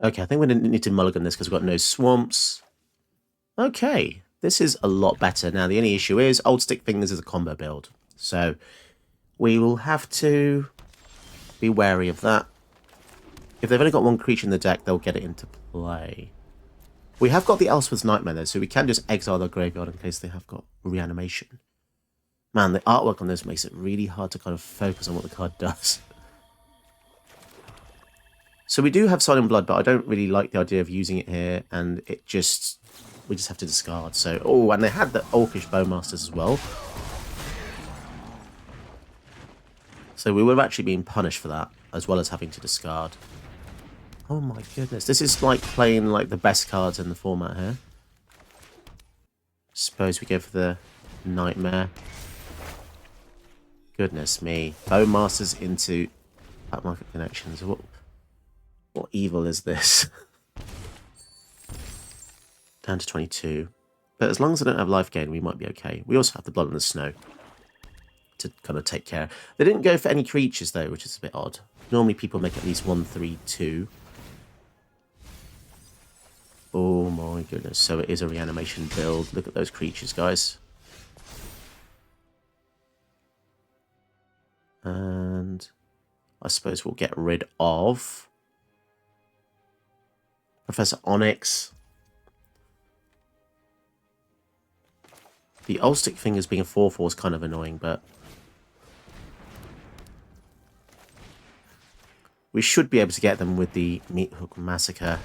Okay, I think we didn't need to mulligan this because we've got no swamps. Okay, this is a lot better. Now, the only issue is Old Stick Fingers is a combo build. So we will have to be wary of that. If they've only got one creature in the deck, they'll get it into play. We have got the Elswith's Nightmare, though, so we can just exile the graveyard in case they have got reanimation. Man, the artwork on this makes it really hard to kind of focus on what the card does. So we do have Silent Blood, but I don't really like the idea of using it here, and we just have to discard. So, oh, and they had the Orcish Bowmasters as well. So we would have actually been punished for that, as well as having to discard. Oh my goodness, this is like playing like the best cards in the format here. Suppose we go for the Nightmare. Goodness me. Bowmasters into Black Market Connections. What evil is this? Down to 22. But as long as I don't have life gain, we might be okay. We also have the Blood on the Snow to kind of take care. They didn't go for any creatures, though, which is a bit odd. Normally people make at least 1, 3, 2. Oh my goodness. So it is a reanimation build. Look at those creatures, guys. And I suppose we'll get rid of Professor Onyx. The Old Stick Fingers being a 4/4 is kind of annoying, but we should be able to get them with the Meat Hook Massacre.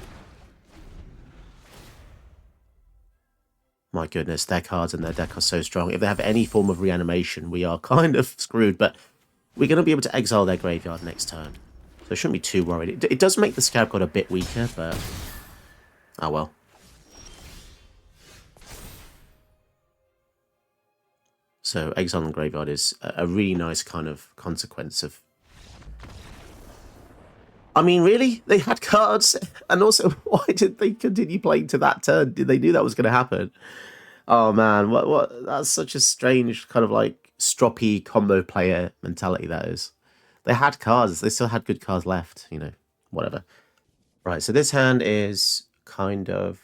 My goodness, their cards in their deck are so strong. If they have any form of reanimation, we are kind of screwed, but we're going to be able to exile their graveyard next turn. So I shouldn't be too worried. It does make the Scarab God a bit weaker, but oh well. So exile and graveyard is a really nice kind of consequence of... I mean, really? They had cards? And also, why did they continue playing to that turn? Did they knew that was going to happen? Oh man, what? That's such a strange kind of like stroppy combo player mentality that is. They had cards. They still had good cards left, you know, whatever. Right, so this hand is kind of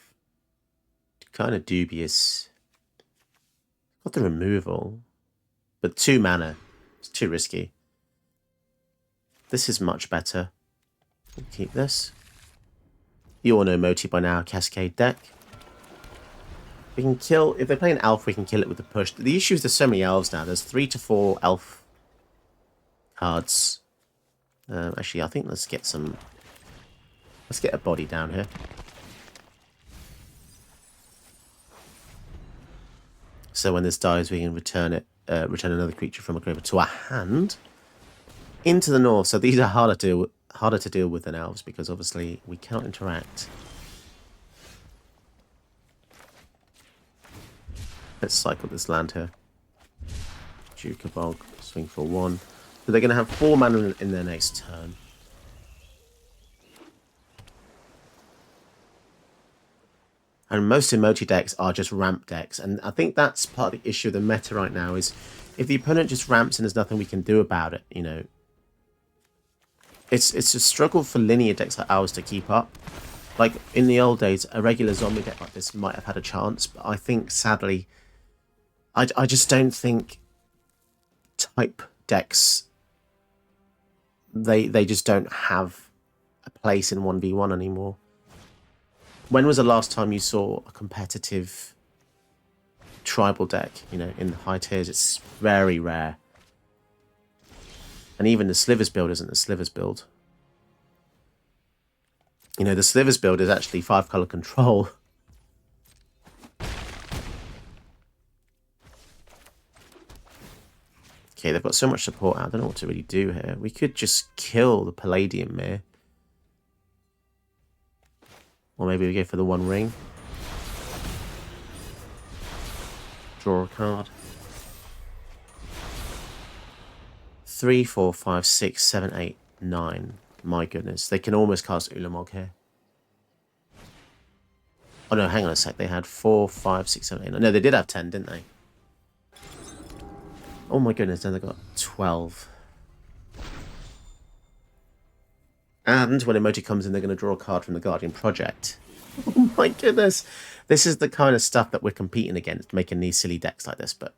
dubious. Got the removal, but 2 mana. It's too risky. This is much better. We'll keep this. You all know Moti by now, Cascade deck. We can kill, if they play an elf, we can kill it with the push. The issue is there's so many elves now. There's 3 to 4 elf cards. Actually, I think let's get a body down here. So when this dies, we can return another creature from a graveyard to our hand into the north. So these are harder to deal with than elves because obviously we cannot interact. Let's cycle this land here. Duke of Bog, swing for 1. So they're going to have 4 mana in their next turn. And most emoji decks are just ramp decks. And I think that's part of the issue of the meta right now is if the opponent just ramps and there's nothing we can do about it, you know. It's a struggle for linear decks like ours to keep up. Like in the old days, a regular zombie deck like this might have had a chance. But I think, sadly, I just don't think type decks, they just don't have a place in 1v1 anymore. When was the last time you saw a competitive tribal deck, you know, in the high tiers? It's very rare. And even the Slivers build isn't the Slivers build. You know, the Slivers build is actually 5-color control. Okay, they've got so much support out. I don't know what to really do here. We could just kill the Palladium Mirror. Or maybe we go for the 1 ring. Draw a card. 3, 4, 5, 6, 7, 8, 9. My goodness. They can almost cast Ulamog here. Oh no, hang on a sec. They had 4, 5, 6, 7, 8, 9. No, they did have 10, didn't they? Oh my goodness, then they got 12. And when Emoti comes in, they're going to draw a card from the Guardian Project. Oh my goodness. This is the kind of stuff that we're competing against, making these silly decks like this, but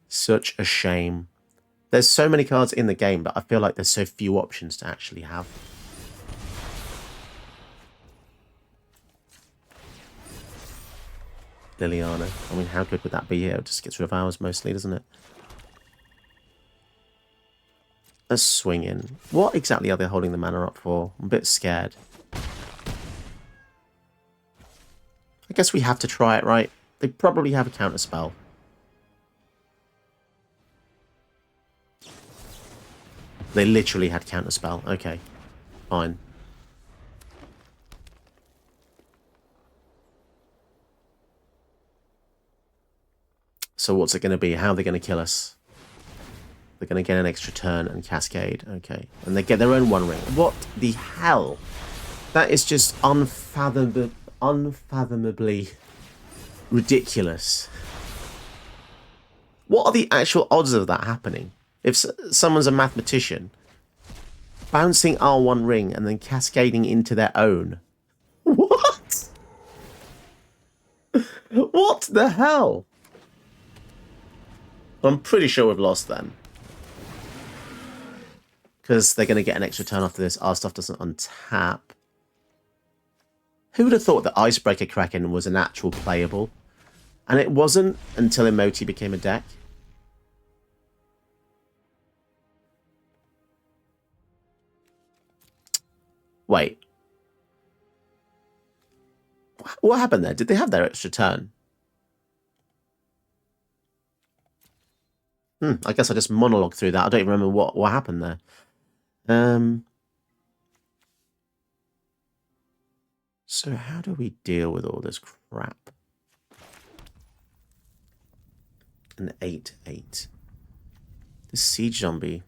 such a shame. There's so many cards in the game, but I feel like there's so few options to actually have. Liliana. I mean, how good would that be here? It just gets rid of ours mostly, doesn't it? A swing in. What exactly are they holding the mana up for? I'm a bit scared. I guess we have to try it, right? They probably have a counter spell. They literally had counter spell. Okay, fine. So what's it going to be? How are they going to kill us? They're going to get an extra turn and cascade. Okay, and they get their own one ring. What the hell? That is just unfathomably ridiculous. What are the actual odds of that happening? If someone's a mathematician, bouncing R1 ring and then cascading into their own. What? What the hell? I'm pretty sure we've lost then. Because they're going to get an extra turn after this. Our stuff doesn't untap. Who would have thought that Icebreaker Kraken was an actual playable? And it wasn't until Emoti became a deck. Wait. What happened there? Did they have their extra turn? I guess I just monologued through that. I don't even remember what happened there. So how do we deal with all this crap? An 8/8. This Siege Zombie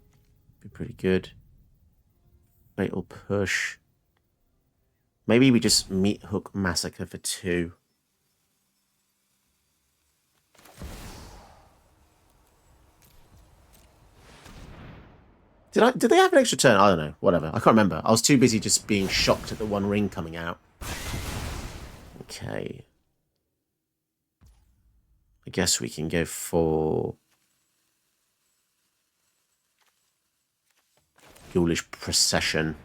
be pretty good. Fatal Push. Maybe we just Meat Hook Massacre for 2. Did they have an extra turn? I don't know. Whatever. I can't remember. I was too busy just being shocked at the one ring coming out. Okay. I guess we can go for Ghoulish Procession.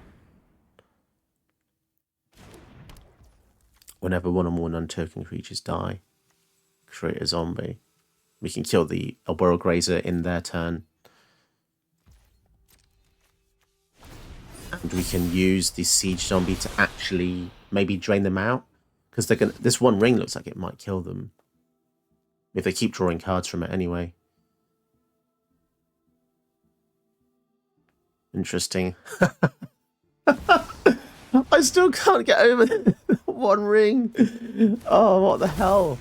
Whenever one or more non-token creatures die, create a zombie. We can kill the Elboral Grazer in their turn. And we can use the Siege Zombie to actually maybe drain them out. Because they're gonna. This one ring looks like it might kill them. If they keep drawing cards from it anyway. Interesting. I still can't get over one ring. Oh, what the hell?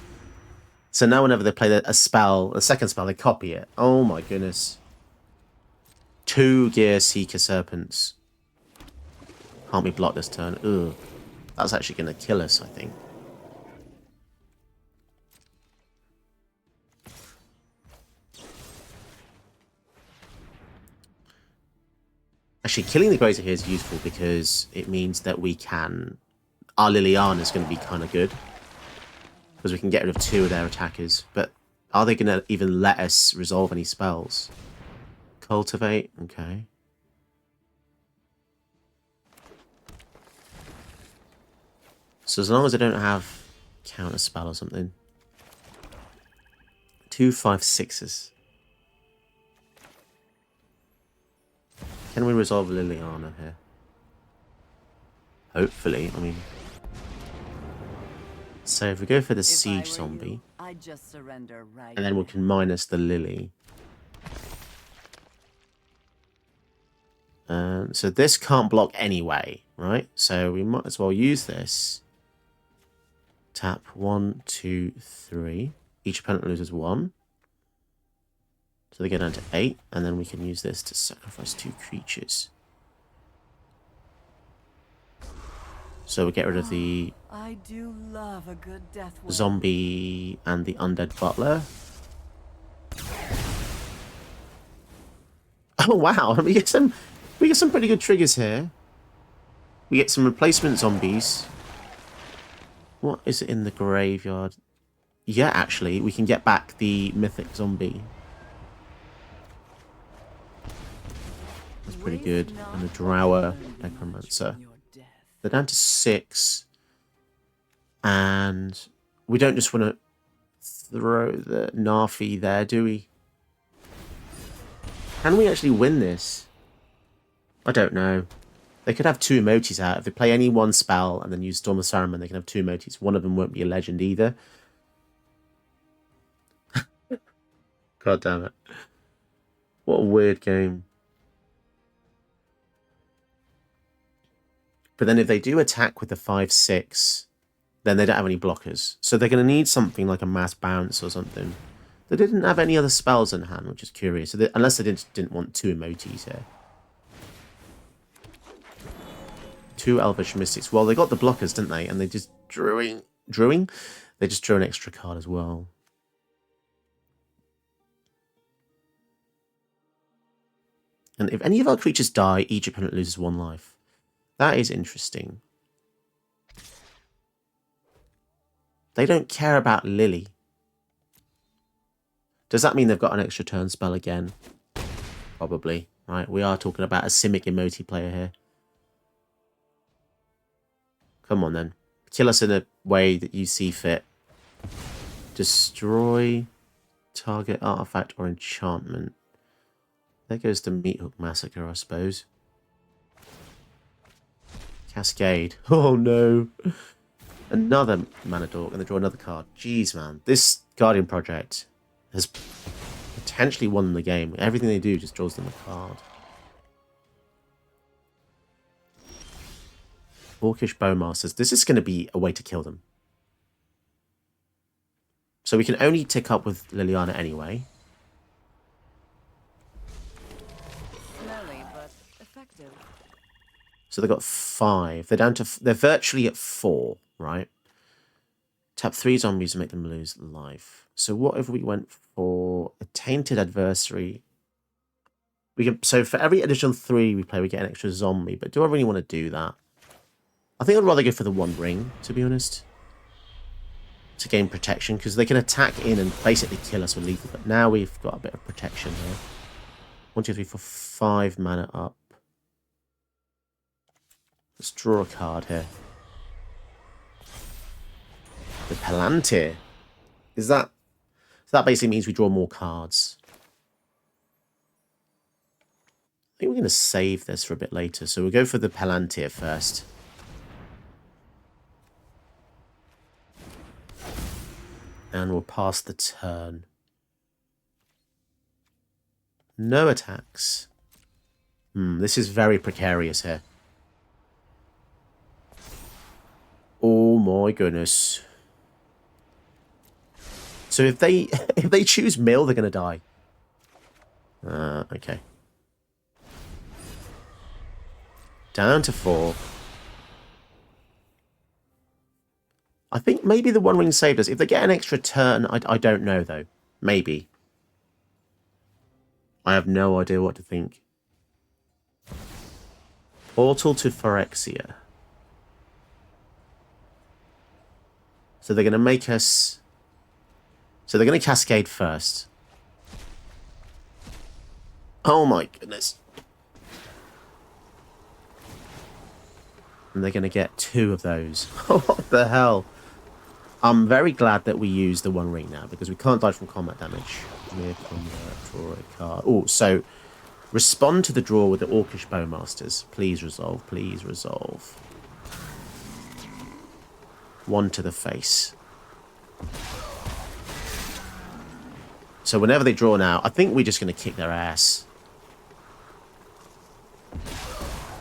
So now whenever they play a spell, a second spell, they copy it. Oh my goodness. 2 Gear Seeker Serpents. Can't be blocked this turn. Ugh. That's actually going to kill us, I think. Actually, killing the Grazer here is useful because it means that we can... Our Liliana is going to be kind of good. Because we can get rid of 2 of their attackers. But are they going to even let us resolve any spells? Cultivate? Okay. So as long as I don't have counter spell or something. 2 5/6s. Can we resolve Liliana here? Hopefully, I mean. So if we go for the Siege Zombie, I'd just surrender right and then we can minus the Lily. So this can't block anyway, right? So we might as well use this. Tap 1, 2, 3. Each opponent loses 1. So they go down to 8, and then we can use this to sacrifice 2 creatures. So we get rid of the I do love a good death zombie and the undead butler. Oh wow, we get some pretty good triggers here. We get some replacement zombies. What is it in the graveyard? Yeah, actually, we can get back the mythic zombie. That's pretty good. And the Drower Necromancer. They're down to 6. And we don't just want to throw the Narfi there, do we? Can we actually win this? I don't know. They could have 2 emotes out. If they play any one spell and then use Storm of Saruman, they can have 2 emotes. One of them won't be a legend either. God damn it. What a weird game. But then if they do attack with the 5/6, then they don't have any blockers. So they're going to need something like a mass bounce or something. They didn't have any other spells in hand, which is curious. So unless they didn't want 2 emotes here. 2 Elvish Mystics. Well, they got the blockers, didn't they? And they just They just drew an extra card as well. And if any of our creatures die, each opponent loses 1 life. That is interesting. They don't care about Lily. Does that mean they've got an extra turn spell again? Probably, right? We are talking about a Simic Emote player here. Come on then. Kill us in a way that you see fit. Destroy target artifact or enchantment. There goes the Meathook Massacre, I suppose. Cascade. Oh no. Another Mana Dork, and they draw another card. Jeez, man. This Guardian Project has potentially won the game. Everything they do just draws them a card. Orcish Bowmasters. This is going to be a way to kill them. So we can only tick up with Liliana anyway. Smelly, but effective. So they've got 5. They're virtually at 4, right? Tap 3 zombies and make them lose life. So what if we went for a Tainted Adversary? So for every additional 3 we play, we get an extra zombie. But do I really want to do that? I think I'd rather go for the 1 ring, to be honest. To gain protection, because they can attack in and basically kill us with lethal. But now we've got a bit of protection here. 1, 2, 3, 4, 5 mana up. Let's draw a card here. The Palantir. So that basically means we draw more cards. I think we're going to save this for a bit later. So we'll go for the Palantir first. And we'll pass the turn. No attacks. This is very precarious here. Oh my goodness. So if they choose mill, they're gonna die. Okay. Down to 4. I think maybe the 1 ring saved us. If they get an extra turn, I don't know though. Maybe. I have no idea what to think. Portal to Phyrexia. So they're going to make us... So they're going to Cascade first. Oh my goodness. And they're going to get 2 of those. What the hell? I'm very glad that we use the 1 ring now, because we can't die from combat damage. Near combat, draw a card. Oh, so respond to the draw with the Orcish Bowmasters. Please resolve, please resolve. 1 to the face. So whenever they draw now, I think we're just going to kick their ass.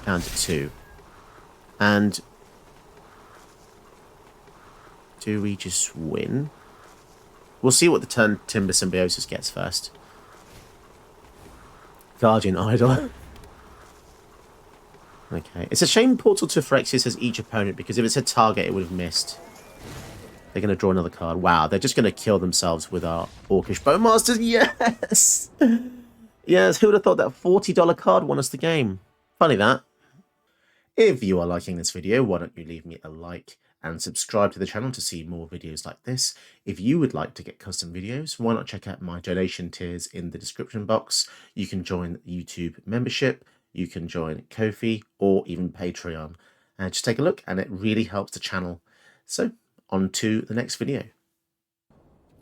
Down to 2. And do we just win? We'll see what the turn Timber Symbiosis gets first. Guardian Idol. Okay. It's a shame Portal to Phyrexia says each opponent, because if it said target, it would have missed. They're going to draw another card. Wow, they're just going to kill themselves with our Orcish Bowmasters. Yes! Yes, who would have thought that $40 card won us the game? Funny that. If you are liking this video, why don't you leave me a like and subscribe to the channel to see more videos like this. If you would like to get custom videos, why not check out my donation tiers in the description box. You can join YouTube membership, you can join Ko-fi, or even Patreon. And just take a look, and it really helps the channel. So, on to the next video.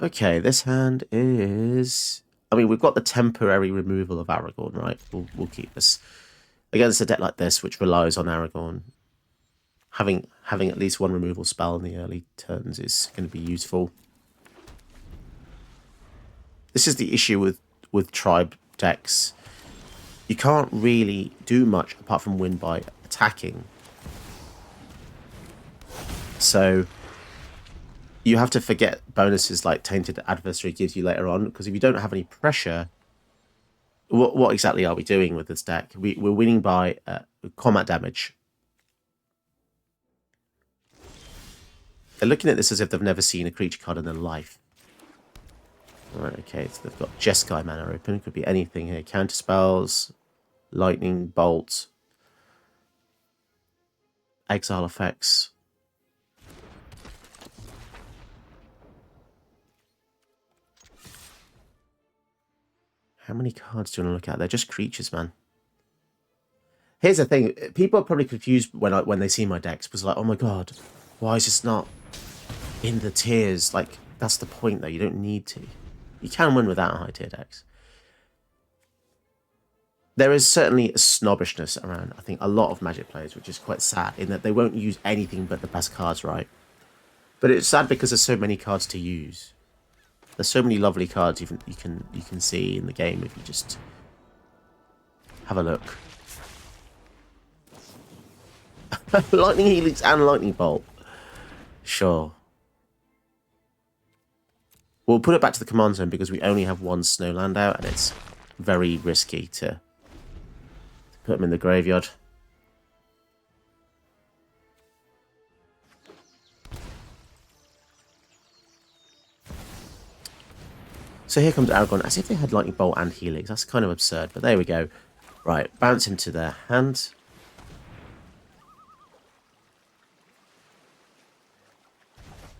Okay, this hand is... I mean, we've got the temporary removal of Aragorn, right? We'll keep this. Against a deck like this, which relies on Aragorn, having at least one removal spell in the early turns is going to be useful. This is the issue with tribe decks. You can't really do much apart from win by attacking. So you have to forget bonuses like Tainted Adversary gives you later on, because if you don't have any pressure, what exactly are we doing with this deck? We're winning by combat damage. They're looking at this as if they've never seen a creature card in their life. Alright, okay, so they've got Jeskai mana open. Could be anything here. Counter spells, lightning bolt, exile effects. How many cards do you want to look at? They're just creatures, man. Here's the thing. People are probably confused when they see my decks, because like, oh my god, why is this not in the tiers? Like, that's the point, though. You don't need to. You can win without high tier decks. There is certainly a snobbishness around, I think, a lot of Magic players, which is quite sad, in that they won't use anything but the best cards, right? But it's sad because there's so many cards to use. There's so many lovely cards you can see in the game if you just have a look. Lightning Helix and Lightning Bolt. Sure. We'll put it back to the command zone because we only have one Snowland out, and it's very risky to put them in the graveyard. So here comes Aragorn, as if they had Lightning Bolt and Helix. That's kind of absurd, but there we go. Right, bounce him to their hand.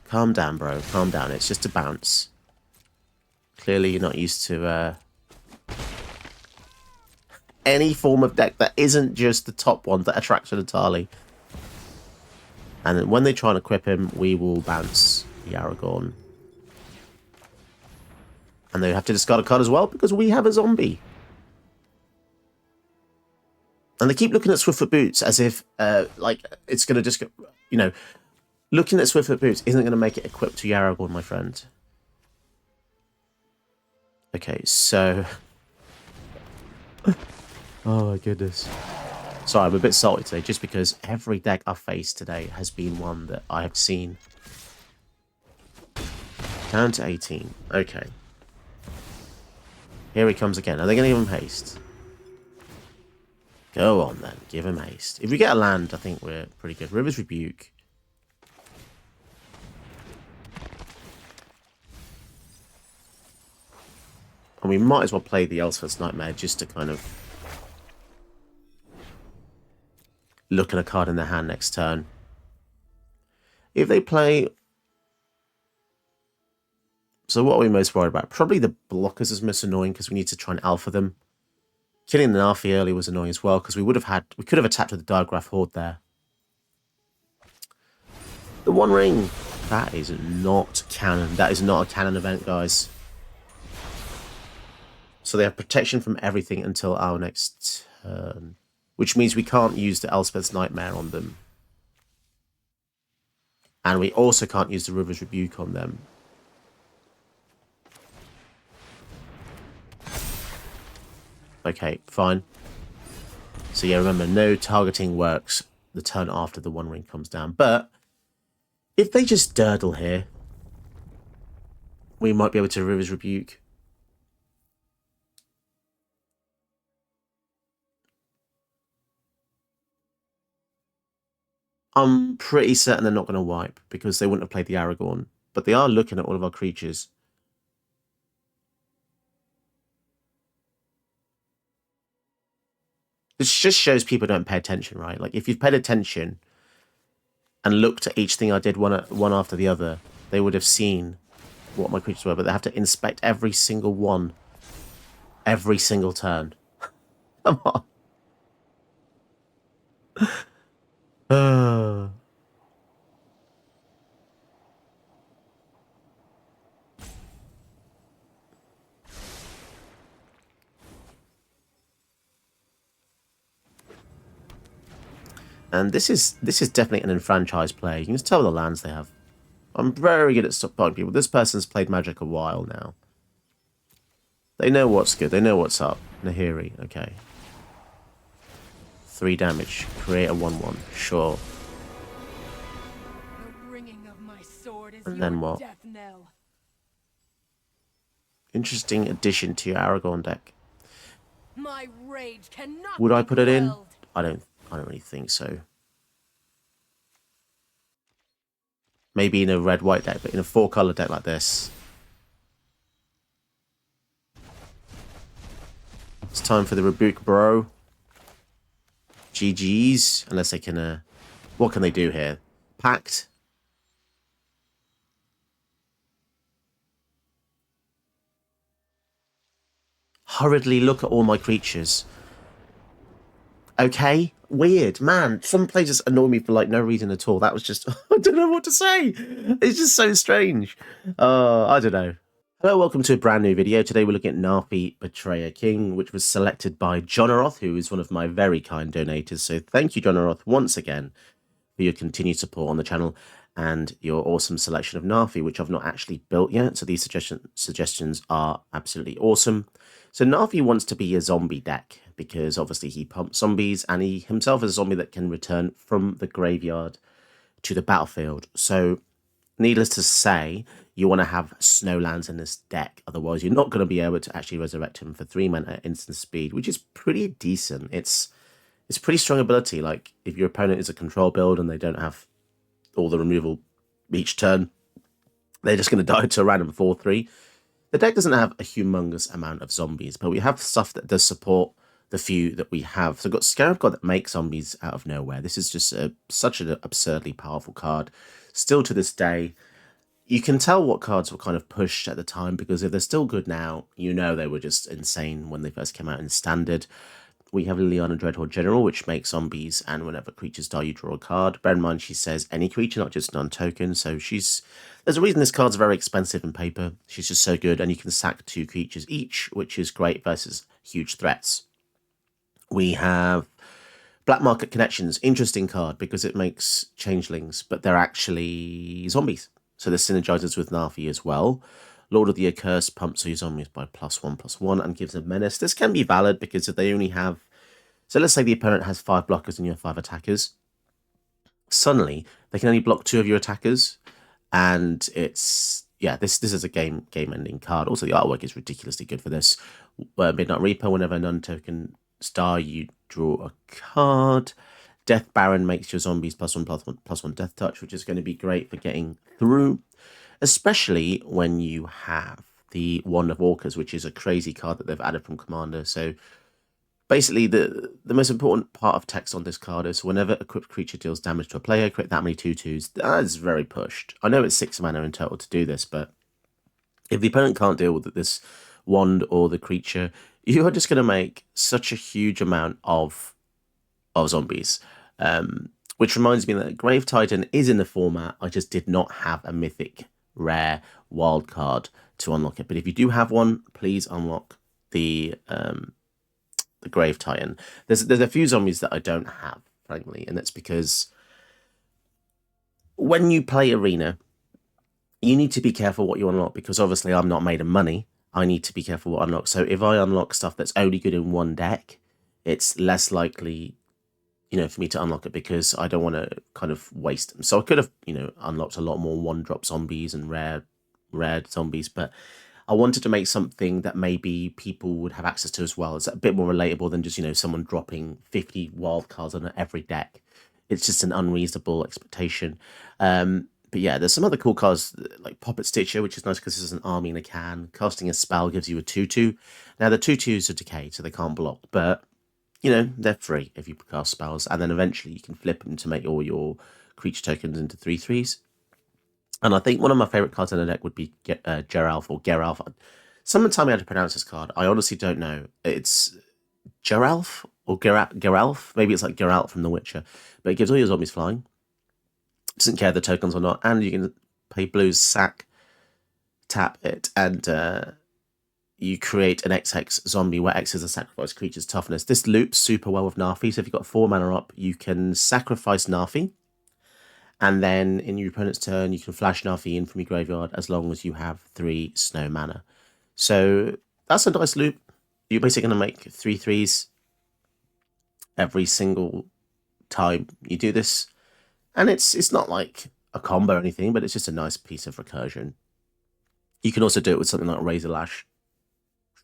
Calm down, bro. Calm down. It's just a bounce. Clearly you're not used to any form of deck that isn't just the top one that attracts an Atali. And then when they try and equip him, we will bounce the Aragorn. And they have to discard a card as well, because we have a zombie. And they keep looking at Swiftfoot Boots as if, like, it's going to just, you know, looking at Swiftfoot Boots isn't going to make it equipped to Aragorn, my friend. Okay, so... oh, my goodness. Sorry, I'm a bit salty today, just because every deck I've faced today has been one that I have seen. Down to 18. Okay. Here he comes again. Are they going to give him haste? Go on, then. Give him haste. If we get a land, I think we're pretty good. River's Rebuke. And we might as well play the Elspeth's Nightmare just to kind of look at a card in their hand next turn. If they play... So what are we most worried about? Probably the blockers is most annoying because we need to try and alpha them. Killing the Narfi early was annoying as well because we could have attacked with the Diagraph Horde there. The One Ring. That is not canon. That is not a canon event, guys. So they have protection from everything until our next turn. Which means we can't use the Elspeth's Nightmare on them. And we also can't use the River's Rebuke on them. Okay, fine. So yeah, remember, no targeting works the turn after the One Ring comes down. But if they just durdle here, we might be able to River's Rebuke. I'm pretty certain they're not going to wipe because they wouldn't have played the Aragorn. But they are looking at all of our creatures. This just shows people don't pay attention, right? Like, if you've paid attention and looked at each thing I did one after the other, they would have seen what my creatures were, but they have to inspect every single one, every single turn. Come on. And this is definitely an enfranchised play. You can just tell the lands they have. I'm very good at spotting people. This person's played Magic a while now. They know what's good. They know what's up. Nahiri, okay. 3 damage. Create a 1/1. Sure. The ringing of my sword is And then what? death knell. Interesting addition to your Aragorn deck. My rage cannot Would I be put it in? quelled. I don't really think so. Maybe in a red-white deck, but in a 4-color deck like this. It's time for the rebuke, bro. GG's. Unless they can... what can they do here? Pact. Hurriedly look at all my creatures. Okay, weird, man. Some players just annoy me for like no reason at all. That was just I don't know what to say. It's just so strange. I don't know. Hello, welcome to a brand new video. Today we're looking at Narfi Betrayer King, which was selected by Jonaroth, who is one of my very kind donators. So thank you, Jonaroth, once again for your continued support on the channel and your awesome selection of Narfi, which I've not actually built yet. So these suggestions are absolutely awesome. So Narfi wants to be a zombie deck because obviously he pumps zombies and he himself is a zombie that can return from the graveyard to the battlefield. So needless to say, you want to have snowlands in this deck. Otherwise, you're not going to be able to actually resurrect him for 3 mana at instant speed, which is pretty decent. It's pretty strong ability. Like, if your opponent is a control build and they don't have all the removal each turn, they're just going to die to a random 4/3. The deck doesn't have a humongous amount of zombies, but we have stuff that does support the few that we have. So we've got Scarab God that makes zombies out of nowhere. This is just such an absurdly powerful card. Still to this day, you can tell what cards were kind of pushed at the time, because if they're still good now, you know they were just insane when they first came out in Standard. We have Liliana Dreadhorde General, which makes zombies, and whenever creatures die, you draw a card. Bear in mind, she says any creature, not just non-token, so there's a reason this card's very expensive in paper. She's just so good, and you can sack 2 creatures each, which is great versus huge threats. We have Black Market Connections, interesting card, because it makes changelings, but they're actually zombies. So this synergizes with Narfi as well. Lord of the Accursed pumps your zombies by +1/+1 and gives a menace. This can be valid because if they only have... So let's say the opponent has 5 blockers and you have 5 attackers. Suddenly, they can only block 2 of your attackers. And it's... yeah, this is a game-ending card. Also, the artwork is ridiculously good for this. Midnight Reaper, whenever non-token star, you draw a card. Death Baron makes your zombies +1/+1 death touch, which is going to be great for getting through. Especially when you have the Wand of Walkers, which is a crazy card that they've added from Commander. So basically, the most important part of text on this card is whenever a equipped creature deals damage to a player, create that many 2/2s. That is very pushed. I know it's 6 mana in total to do this, but if the opponent can't deal with this wand or the creature, you are just going to make such a huge amount of zombies. Which reminds me that Grave Titan is in the format. I just did not have a mythic rare wild card to unlock it. But if you do have one, please unlock the Grave Titan. There's a few zombies that I don't have, frankly, and that's because when you play Arena, you need to be careful what you unlock, because obviously I'm not made of money. I need to be careful what I unlock. So if I unlock stuff that's only good in one deck, it's less likely, you know, for me to unlock it, because I don't want to kind of waste them. So I could have, you know, unlocked a lot more 1-drop zombies and rare zombies, but I wanted to make something that maybe people would have access to as well. It's a bit more relatable than just, you know, someone dropping 50 wild cards on every deck. It's just an unreasonable expectation. But yeah, there's some other cool cards like Puppet Stitcher, which is nice because it's an army in a can. Casting a spell gives you a 2/2. Now the 2/2s are decayed, so they can't block, but you know, they're free if you cast spells, and then eventually you can flip them to make all your creature tokens into 3/3s. And I think one of my favourite cards in the deck would be Geralf or Geralf. Someone tell me how to pronounce this card. I honestly don't know. It's Geralf or Geralf. Maybe it's like Geralt from The Witcher. But it gives all your zombies flying. Doesn't care if the tokens or not. And you can pay blues, sack, tap it, and you create an XX zombie where X is a sacrifice creature's toughness. This loops super well with Narfi. So if you've got 4 mana up, you can sacrifice Narfi. And then in your opponent's turn, you can flash Narfi in from your graveyard as long as you have 3 snow mana. So that's a nice loop. You're basically going to make 3/3s every single time you do this. And it's not like a combo or anything, but it's just a nice piece of recursion. You can also do it with something like Razor Lash,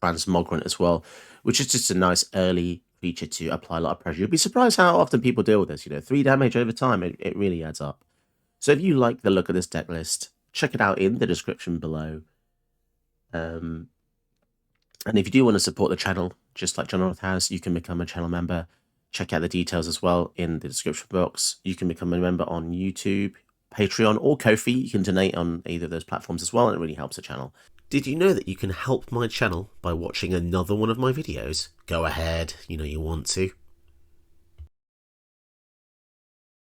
Transmogrant as well, which is just a nice early feature to apply a lot of pressure. You'll be surprised how often people deal with this. 3 damage over time, it really adds up. So if you like the look of this deck list, check it out in the description below. And if you do want to support the channel, just like John North has, you can become a channel member. Check out the details as well in the description box. You can become a member on YouTube, Patreon, or Ko-fi. You can donate on either of those platforms as well, and it really helps the channel. Did you know that you can help my channel by watching another one of my videos? Go ahead, you know you want to.